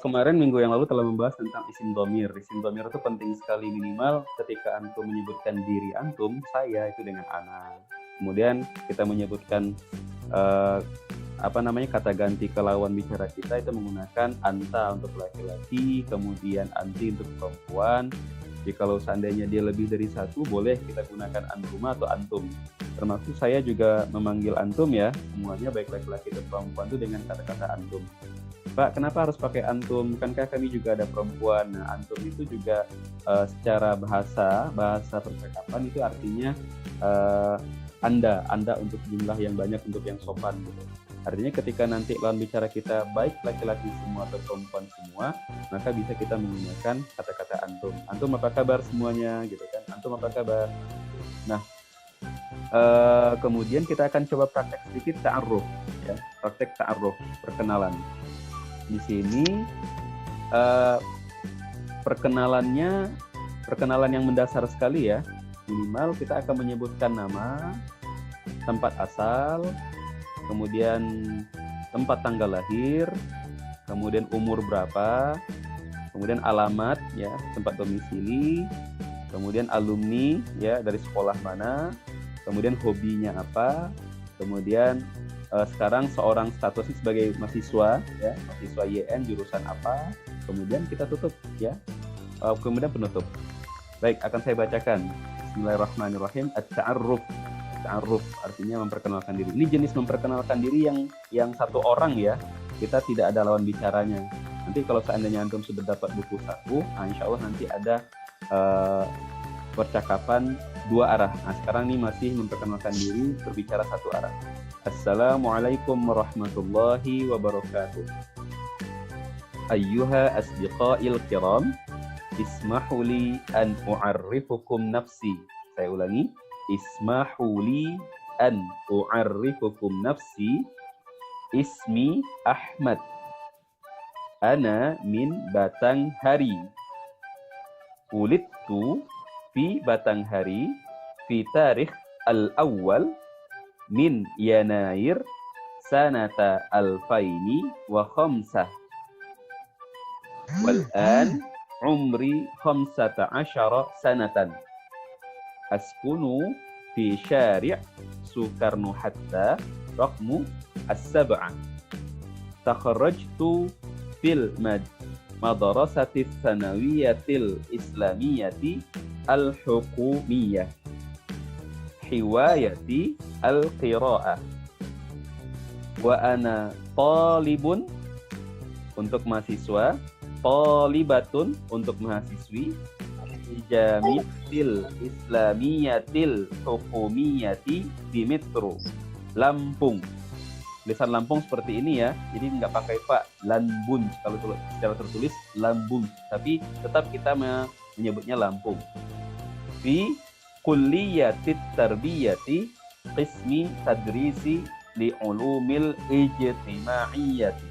kemarin minggu yang lalu telah membahas tentang isim dhamir. Isim dhamir itu penting sekali, minimal ketika antum menyebutkan diri antum, saya itu dengan ana. Kemudian kita menyebutkan kata ganti ke lawan bicara kita itu menggunakan anta untuk laki-laki, kemudian anti untuk perempuan. Jadi kalau seandainya dia lebih dari satu, boleh kita gunakan antuma atau antum. Termasuk saya juga memanggil antum ya, semuanya baik laki-laki atau perempuan itu dengan kata-kata antum. Pak, kenapa harus pakai antum? Bukankah kami juga ada perempuan? Nah, antum itu juga secara bahasa percakapan itu artinya Anda untuk jumlah yang banyak, untuk yang sopan gitu. Artinya ketika nanti lawan bicara kita baik laki-laki semua atau perempuan semua, maka bisa kita menggunakan kata-kata antum. Antum apa kabar semuanya gitu kan? Antum apa kabar? Nah, kemudian kita akan coba praktek sedikit ta'aruf ya. Praktek ta'aruf, perkenalan. Di sini perkenalan yang mendasar sekali ya. Minimal kita akan menyebutkan nama, tempat asal, kemudian tempat tanggal lahir, kemudian umur berapa, kemudian alamat ya, tempat domisili, kemudian alumni ya, dari sekolah mana, kemudian hobinya apa, kemudian sekarang seorang statusnya sebagai mahasiswa ya, mahasiswa YN jurusan apa, kemudian kita tutup ya, kemudian penutup. Baik, akan saya bacakan. Bismillahirrahmanirrahim. At-ta'arruf. Ta'arruf artinya memperkenalkan diri. Ini jenis memperkenalkan diri yang satu orang ya. Kita tidak ada lawan bicaranya. Nanti kalau seandainya antum sudah dapat buku saku, insya Allah nanti ada percakapan dua arah. Nah, sekarang ini masih memperkenalkan diri, berbicara satu arah. Assalamualaikum warahmatullahi wabarakatuh. Ayyuha asdiqa'il kiram, ismahuli an u'arrifukum nafsi. Saya ulangi. Ismahuli an u'arrifukum nafsi. Ismi Ahmad. Ana min Batanghari. Ulidtu fi Batanghari fi tarikh al-awwal min Yanair sanata alfaini wa khamsah. Wal-an umri 15 sanatan. Askunu fi syari' Sukarno Hatta raqmu as-sab'a. Takharrajtu fil madrasati tsanawiyatil islamiyati al-hukumiyah. Hiwayati al-qira'ah. Wa ana talibun untuk mahasiswa, talibatun untuk mahasiswi, jamiatil islamiyatil hukumiyati di Metro Lampung. Tulisan Lampung seperti ini ya, jadi nggak pakai pak, Lanbun kalau secara tertulis Lambung, tapi tetap kita menyebutnya Lampung. Fi kulliyatit tarbiyati qismi tadrisi li ulumil ijtima'iyyati.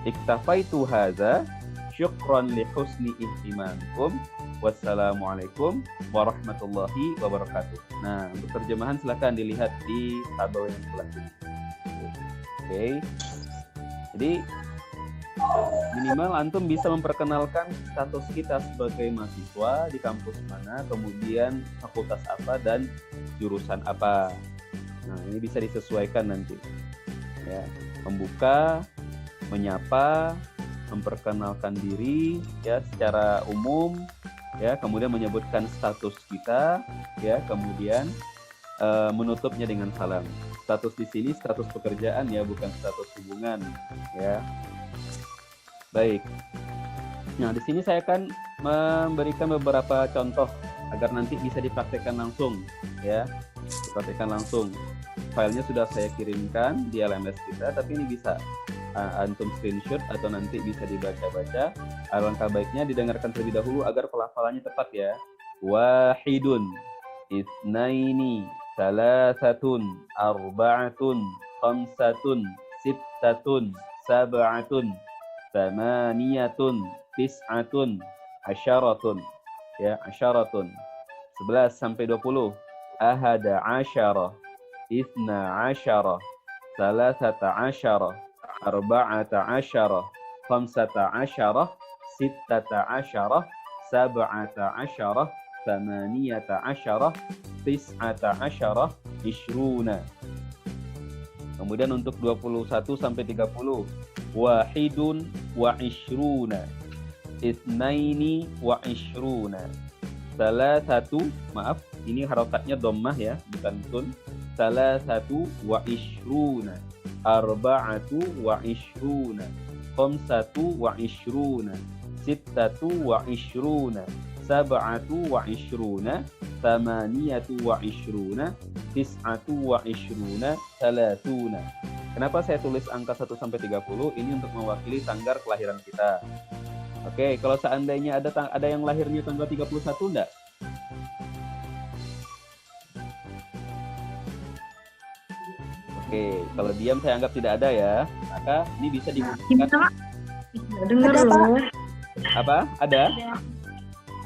Iktafaitu hadza syukran li husni ihtimamikum. Wassalamualaikum warahmatullahi wabarakatuh. Nah, untuk terjemahan silakan dilihat di tabel yang sebelah sini. Oke. Jadi minimal antum bisa memperkenalkan status kita sebagai mahasiswa di kampus mana, kemudian fakultas apa dan jurusan apa. Nah, ini bisa disesuaikan nanti. Ya, membuka, menyapa, memperkenalkan diri ya secara umum ya, kemudian menyebutkan status kita ya, kemudian menutupnya dengan salam. Status di sini status pekerjaan ya, bukan status hubungan ya. Baik. Nah, di sini saya akan memberikan beberapa contoh agar nanti bisa dipraktekkan langsung ya. Dipraktekkan langsung. Filenya sudah saya kirimkan di LMS kita, tapi ini bisa antum screenshot atau nanti bisa dibaca-baca. Alangkah baiknya didengarkan terlebih dahulu agar pelafalannya tepat ya. Wahidun, itsnaini, salasatun, arba'atun, khamsatun, sittatun, sab'atun, thamaniyatun, tis'atun, asyaratun. Ya, asyaratun. 11 sampai 20. Ahada asyara, itsna asyara, salasata asyara, arba'ata asyara, khamsata asyarah, sittata asyarah, sab'ata asyarah, thamaniyata asyarah, tis'ata asyarah, ishruna. Kemudian untuk 21 sampai 30, wahidun wa ishruna, itsnaini wa ishruna, salasatu, maaf, ini harokatnya dhammah ya, bukan tun. Salasatu wa ishruna, arba'atu wa ishruna, khamsatu wa ishruna, sittatu wa ishruna, sab'atu wa ishruna, thamaniyatu wa ishruna, tis'atu wa ishruna, salasuna. Kenapa saya tulis angka 1 sampai 30? Ini untuk mewakili tanggal kelahiran kita. Oke, kalau seandainya ada yang lahirnya tanggal 31 enggak? Oke, kalau diam saya anggap tidak ada ya. Maka ini bisa digunakan. Dengar loh. Apa? Ada?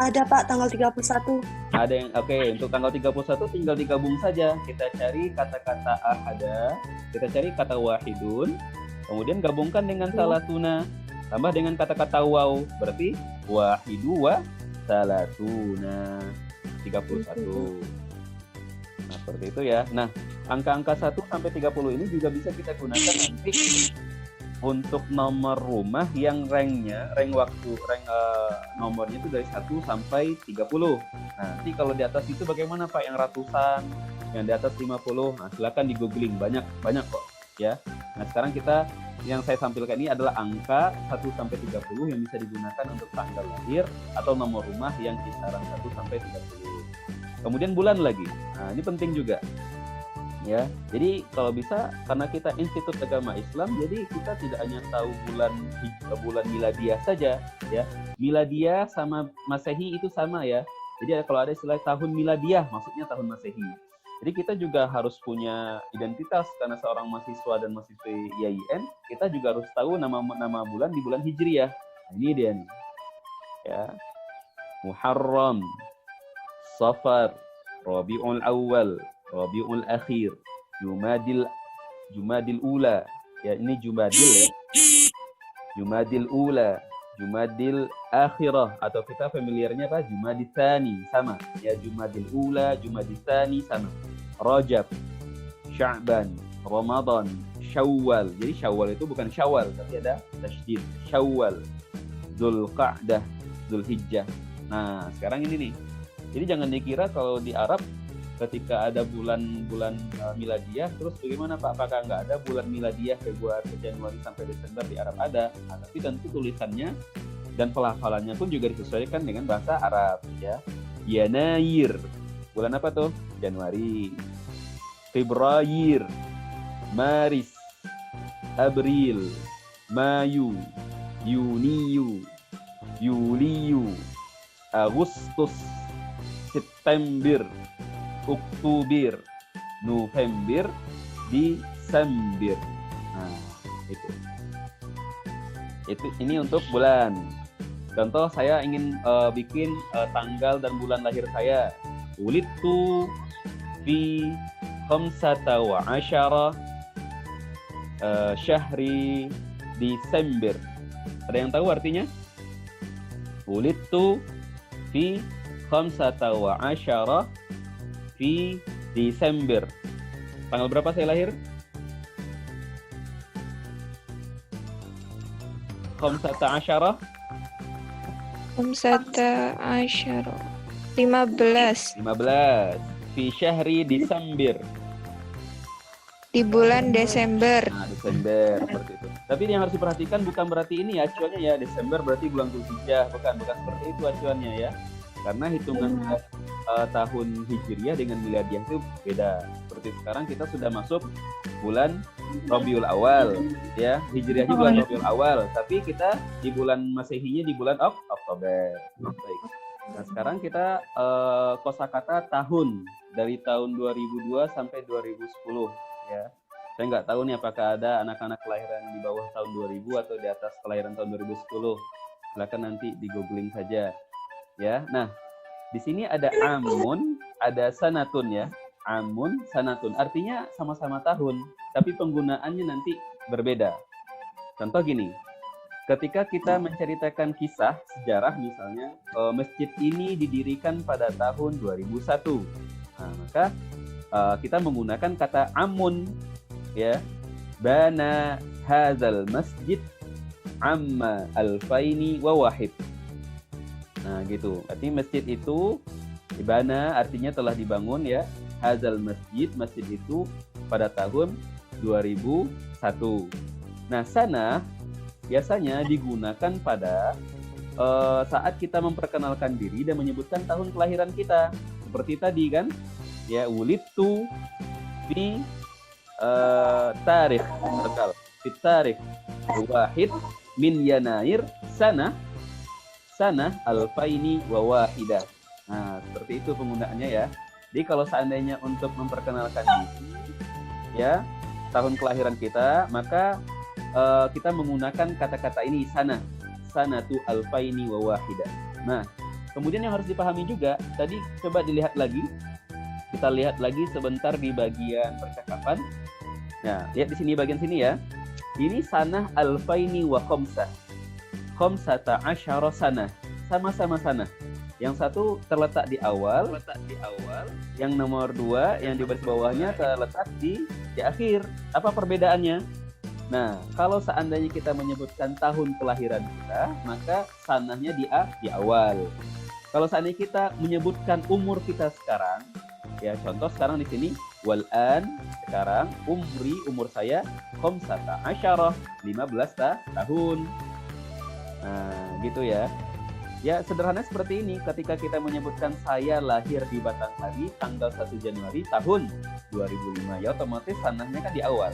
Ada Pak, tanggal 31. Ada yang oke, untuk tanggal 31 tinggal digabung saja. Kita cari kata-kata ahada, kita cari kata wahidun, kemudian gabungkan dengan salatuna, tambah dengan kata-kata waw, berarti wahidu wa salatuna, 31. Nah, seperti itu ya. Nah, angka-angka 1 sampai 30 ini juga bisa kita gunakan nanti untuk nomor rumah yang nomornya itu dari 1 sampai 30. Nah, nanti kalau di atas itu bagaimana Pak? Yang ratusan, yang di atas 50. Nah, silakan di googling, banyak kok ya. Nah, sekarang yang saya tampilkan ini adalah angka 1 sampai 30 yang bisa digunakan untuk tanggal lahir atau nomor rumah yang kisaran 1 sampai 30. Kemudian bulan lagi. Nah, ini penting juga. Ya, jadi kalau bisa karena kita Institut Agama Islam, jadi kita tidak hanya tahu bulan miladiah saja, ya. Miladiah sama Masehi itu sama ya. Jadi kalau ada istilah tahun miladiah, maksudnya tahun Masehi. Jadi kita juga harus punya identitas karena seorang mahasiswa dan mahasiswi IAIN, kita juga harus tahu nama bulan di bulan Hijriah. Nah, ini dia nih. Ya. Muharram, Safar, Rabiul Awal, Rabiul Akhir, Jumadil Ula. Ya, ini Jumadil ya. Jumadil Ula, Jumadil Akhirah, atau kita familiarnya apa? Jumadil Tsani, sama. Ya, Jumadil Ula, Jumadil Tsani, sama. Rajab, Sya'ban, Ramadan, Syawal. Jadi Syawal itu bukan Syawal, tapi ada tasydid. Syawal, Dzulqa'dah, Dzulhijjah. Nah, sekarang ini nih. Jadi jangan dikira kalau di Arab ketika ada bulan-bulan miladiah, terus bagaimana Pak? Apakah nggak ada bulan miladiah Februari, Januari sampai Desember di Arab? Ada. Nah, tapi tentu tulisannya dan pelafalannya pun juga disesuaikan dengan bahasa Arab ya. Yanair, bulan apa tuh? Januari. Februari, Maris, April, Mayu, Yuniu, Yuliu, Agustus, September, Oktober, November, Desember. Nah, itu ini untuk bulan. Contoh saya ingin bikin tanggal dan bulan lahir saya. Ulidtu fi khamsata wa asyara syahri Desember. Ada yang tahu artinya? Ulidtu fi khamsata wa asyara fi Desember. Tanggal berapa saya lahir? Khamsata asyara 15 fi syahri Desember. di bulan Desember. Nah, Desember seperti itu. Tapi yang harus diperhatikan bukan berarti ini acuannya ya Desember berarti bulan Dzulhijjah, bukan seperti itu acuannya ya. Karena hitungan tahun Hijriah dengan miladiah itu beda. Seperti sekarang kita sudah masuk bulan Rabiul Awal ya. Hijriahnya bulan Rabiul Awal, tapi kita di bulan Masehinya di bulan Oktober. Baik. Nah, sekarang kita kosakata tahun dari tahun 2002 sampai 2010 ya. Saya nggak tahu nih apakah ada anak-anak kelahiran di bawah tahun 2000 atau di atas kelahiran tahun 2010. Silakan nanti di googling saja. Ya. Nah, di sini ada amun, ada sanatun ya. Amun, sanatun. Artinya sama-sama tahun, tapi penggunaannya nanti berbeda. Contoh gini. ketika kita menceritakan kisah sejarah misalnya masjid ini didirikan pada tahun 2001. Nah, maka kita menggunakan kata amun, ya. Bana hadzal masjid amma alfaini wa wahid. Nah, gitu. Arti masjid itu bana artinya telah dibangun, ya. Hadzal masjid, masjid itu pada tahun 2001. Nah, sana biasanya digunakan pada saat kita memperkenalkan diri dan menyebutkan tahun kelahiran kita. Seperti tadi kan, ya, wulidtu fi tarikh tarikh wahid min Yanair sana alfaini wa wahidah. Nah, seperti itu penggunaannya, ya. Jadi kalau seandainya untuk memperkenalkan diri, ya, tahun kelahiran kita, maka kita menggunakan kata-kata ini sanatu alfaini wa wahidah. Nah, kemudian yang harus dipahami juga, tadi coba dilihat lagi. Kita lihat lagi sebentar di bagian percakapan. Nah, lihat di sini, bagian sini, ya. Ini sanah alfaini wa khamsah. Khamsata asyara sanah. Sama-sama sanah. Yang satu terletak di awal. Yang nomor 2 yang di baris bawahnya terletak di akhir. Apa perbedaannya? Nah, kalau seandainya kita menyebutkan tahun kelahiran kita, maka sanahnya di awal. Kalau seandainya kita menyebutkan umur kita sekarang, ya, contoh sekarang di sini wal'an, sekarang umur saya khamsata asyarah, 15 tahun. Nah, gitu, ya. Ya, sederhana seperti ini. Ketika kita menyebutkan saya lahir di Batanghari tanggal 1 Januari tahun 2005, ya otomatis sanahnya kan di awal.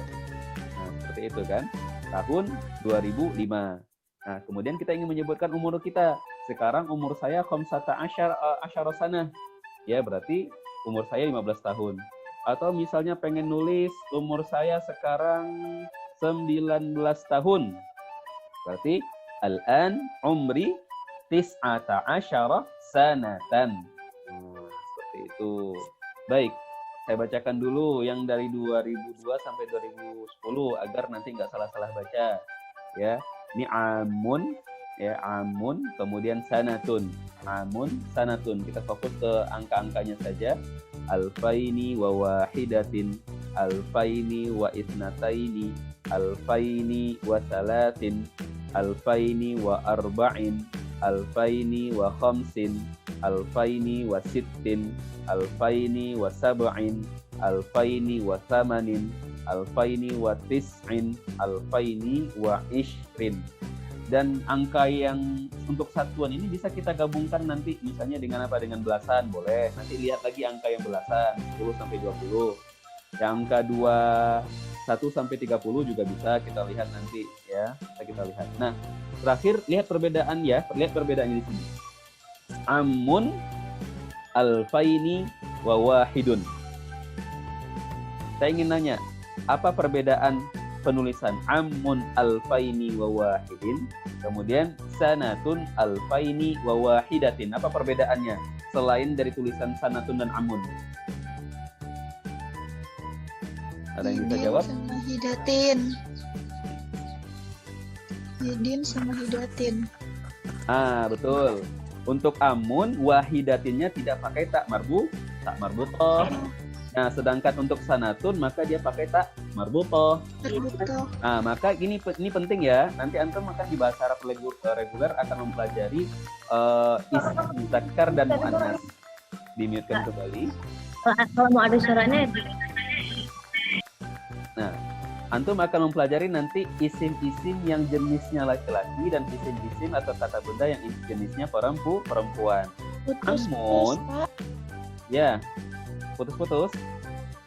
Nah, seperti itu kan, tahun 2005. Nah, kemudian kita ingin menyebutkan umur kita. Sekarang umur saya khamsata asyara sanah. Ya, berarti umur saya 15 tahun. Atau misalnya pengen nulis umur saya sekarang 19 tahun. Berarti al-an umri tis'ata asyara sanatan. Seperti itu. Baik, saya bacakan dulu yang dari 2002 sampai 2010 agar nanti nggak salah-salah baca. Ya, ini amun, ya, amun, kemudian sanatun. Amun, sanatun. Kita fokus ke angka-angkanya saja. Alfaini wa wahidatin, alfaini wa itnataini, alfaini wa salatin, alfaini wa arba'in, alfaini wa khamsin, alfaini wa sittin, alfaini wa sab'in, alfaini wa thamanin, alfaini wa tis'in, alfaini wa ishrin. Dan angka yang untuk satuan ini bisa kita gabungkan nanti misalnya dengan apa? Dengan belasan, boleh. Nanti lihat lagi angka yang belasan, 10 sampai 20. Yang angka 1 sampai 30 juga bisa kita lihat nanti, ya. Kita lihat. Nah, terakhir lihat perbedaan, ya. Lihat perbedaannya di sini. Amun alfaini wa wahidun. Saya ingin nanya, apa perbedaan penulisan amun alfaini wa wahidin, kemudian sanatun alfaini wa wahidatin? Apa perbedaannya selain dari tulisan sanatun dan amun? Ada yang bisa jawab? Sama hidatin. Hidin sama hidatin. Betul. Untuk amun, wahidatinnya tidak pakai tak marbutoh. Nah, sedangkan untuk sanatun maka dia pakai tak marbutoh. Nah, maka ini penting, ya. Nanti antum akan di bahasa Arab reguler akan mempelajari isim muzakkar dan muannas. Dimute-kan kembali. Kalau mau ada suaranya. Nah, antum akan mempelajari nanti isim-isim yang jenisnya laki-laki dan isim-isim atau kata benda yang jenisnya perempuan. Amun, ya. Putus-putus,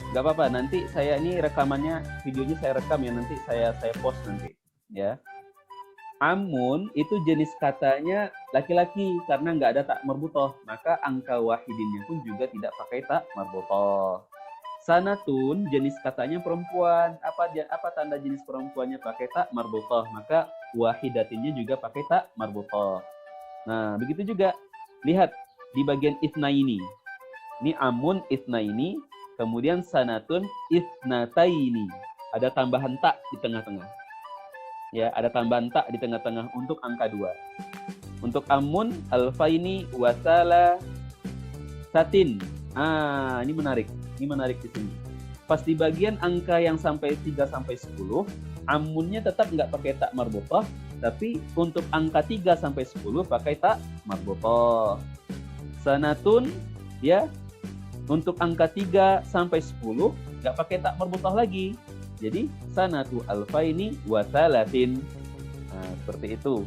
nggak apa-apa. Nanti saya ini rekamannya, videonya saya rekam, ya, nanti saya post nanti, ya. Amun itu jenis katanya laki-laki karena nggak ada tak marbutoh, maka angka wahidinnya pun juga tidak pakai tak marbutoh. Sanatun jenis katanya perempuan, apa tanda jenis perempuannya pakai tak marbutoh, maka wahidatinnya juga pakai tak marbutoh. Nah, begitu juga lihat di bagian isnaini. Ini amun isnaini, kemudian sanatun isnataini. Ada tambahan tak di tengah-tengah. Ya, ada tambahan ta di tengah-tengah untuk angka 2. Untuk amun alfaini wasala satin. Ini menarik. Ini menarik di sini. Pas di bagian angka yang sampai 3 sampai 10, amunnya tetap nggak pakai tak marbutah, tapi untuk angka 3 sampai 10 pakai tak marbutah. Sanatun, ya, untuk angka 3 sampai 10 nggak pakai tak marbutah lagi. Jadi sanatu alfaini wasalatin. Seperti itu.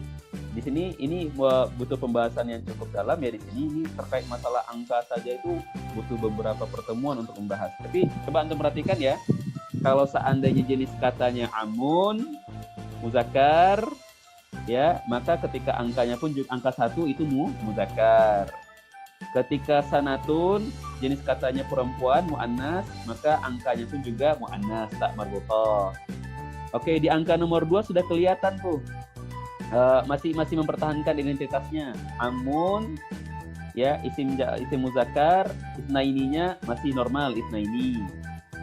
Di sini ini butuh pembahasan yang cukup dalam ya. Di sini ini terkait masalah angka saja itu butuh beberapa pertemuan untuk membahas. Tapi coba antum perhatikan ya. Kalau seandainya jenis katanya amun, muzakkar, ya, maka ketika angkanya pun angka 1 itu muzakkar. Ketika sanatun, jenis katanya perempuan, muannas, maka angkanya pun juga muannas, tak marbutah. Oke, di angka nomor 2 sudah kelihatan tuh. Masih mempertahankan identitasnya. Amun, ya, isim muzakkar, isnaininya masih normal, isnaini.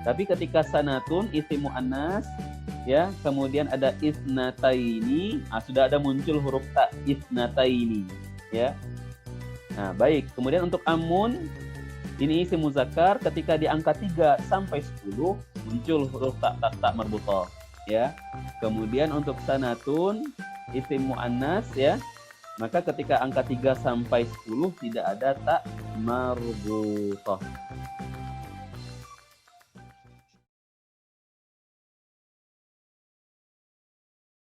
Tapi ketika sanatun, isim muannas, ya, kemudian ada isnataini, sudah ada muncul huruf ta, isnataini, ya. Nah, baik. Kemudian untuk amun, ini isim muzakkar, ketika di angka 3 sampai 10 muncul huruf tak marbutah, ya. Kemudian untuk sanatun, isim muannas, ya, maka ketika angka 3 sampai 10 tidak ada tak marbutah.